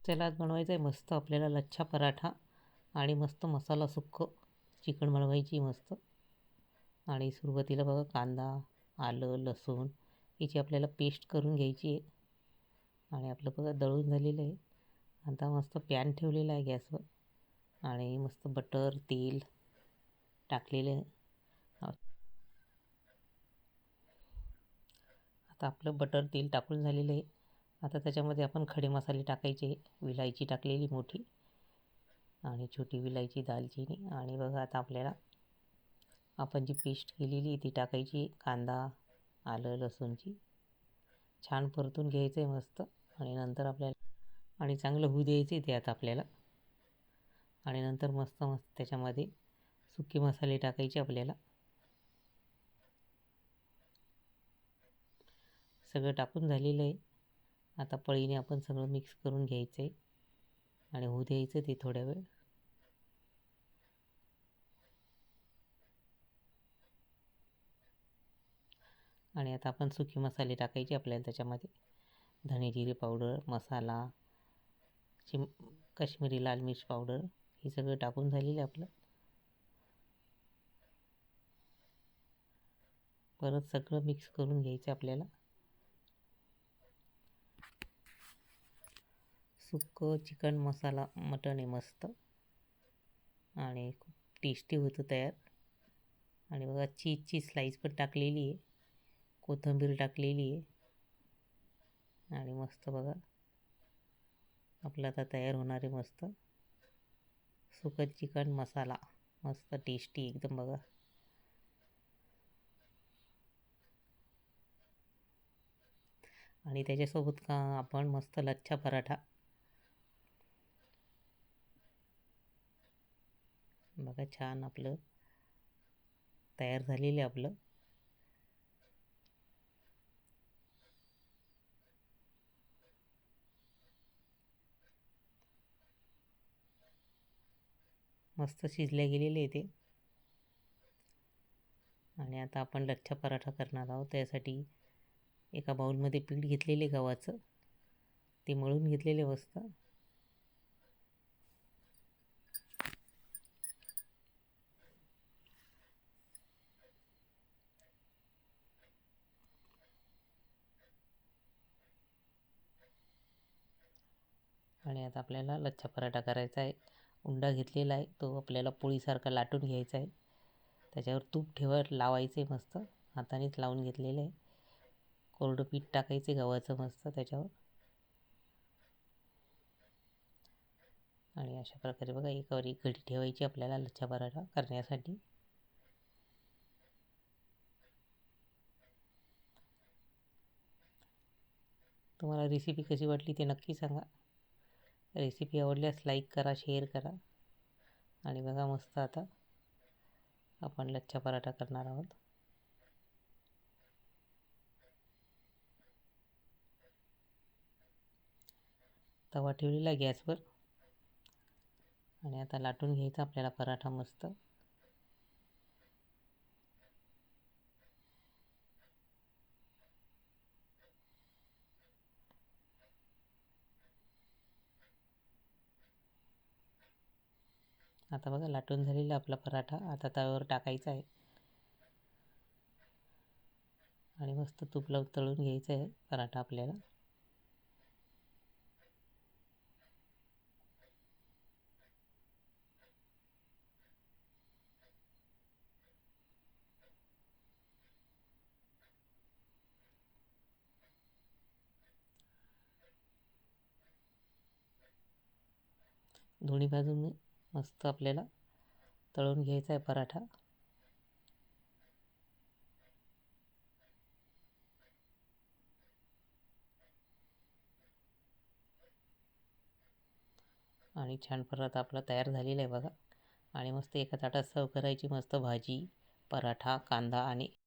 चला आज बनवायचं आहे मस्त आपल्याला लच्छा पराठा आणि मस्त मसाला सुक्कं चिकन बनवायची मस्त. आणि सुरुवातीला बघा कांदा, आलं, लसूण याची आपल्याला पेस्ट करून घ्यायची आहे. आणि आपलं बघा दळून झालेलं आहे. आता मस्त पॅन ठेवलेला आहे गॅसवर आणि मस्त बटर तेल टाकलेलं आहे. आता आपलं बटर तेल टाकून झालेलं आहे. आता त्याच्यामध्ये आपण खडे मसाले टाकायचे. विलायची टाकलेली मोठी आणि छोटी विलायची, दालचिनी. आणि बघा आता आपल्याला आपण जी पेस्ट केलेली ती टाकायची. कांदा, आलं, लसूणची छान परतून घ्यायचं आहे मस्त. आणि नंतर आपल्याला आणि चांगलं होऊ द्यायचं ते आता आपल्याला. आणि नंतर मस्त त्याच्यामध्ये सुके मसाले टाकायचे आपल्याला. सगळं टाकून झालेलं आहे. आता पळीने आपण सगळं मिक्स करून घ्यायचं आहे आणि होऊ द्यायचं ते थोड्या वेळ. आणि आता आपण सुके मसाले टाकायचे आपल्याला त्याच्यामध्ये. धणे जिरे पावडर, मसाला, काश्मीरी लाल मिर्च पावडर हे सगळं टाकून झालेलं आहे आपलं. परत सगळं मिक्स करून घ्यायचं आपल्याला. सुक्कं चिकन मसाला मटण आहे मस्त आणि खूप टेस्टी होतं तयार. आणि बघा चीजची स्लाईस पण टाकलेली आहे, कोथिंबीर टाकलेली आहे. आणि मस्त बघा आपलं आता तयार होणार आहे मस्त सुकं चिकन मसाला, मस्त टेस्टी एकदम बघा. आणि त्याच्यासोबत का आपण मस्त लच्छा पराठा बघा छान आपलं तयार झालेलं आहे आपलं. मस्त शिजल्या गेलेले आहे ते. आणि आता आपण लच्छा पराठा करणार आहोत. त्यासाठी एका बाउलमध्ये पीठ घेतलेले गव्हाचं, ते मळून घेतलेले मस्त. आणि आता आपल्याला लच्छा पराठा करायचा आहे. उंडा घेतलेला आहे, तो आपल्याला पोळीसारखा लाटून घ्यायचा आहे. त्याच्यावर तूप लावायचं आहे मस्त. हातानेच लावून घेतलेलं आहे. कोरडं पीठ टाकायचं गव्हाचं मस्त त्याच्यावर. आणि अशा प्रकारे बघा एकावर एक घडी ठेवायची आपल्याला लच्छा पराठा करण्यासाठी. तुम्हाला रेसिपी कशी वाटली ते नक्की सांगा. रेसिपी आवडल्यास लाईक करा, शेअर करा. आणि बघा मस्त आता आपण लच्छा पराठा करणार आहोत. तवा ठेवलेला गॅसवर आणि आता लाटून घ्यायचा आपल्याला पराठा मस्त. आता बघा लाटून झालेला आपला पराठा आता तव्यावर टाकायचा आहे आणि मस्त तूप लावून तळून घ्यायचं आहे पराठा आपल्याला. दोन्ही बाजूने मस्त आपल्याला तळून घ्यायचा आहे पराठा. आणि छान पराठा आपला तयार झालेला आहे बघा. आणि मस्त एका ताटात सर्व करायची मस्त भाजी, पराठा, कांदा आणि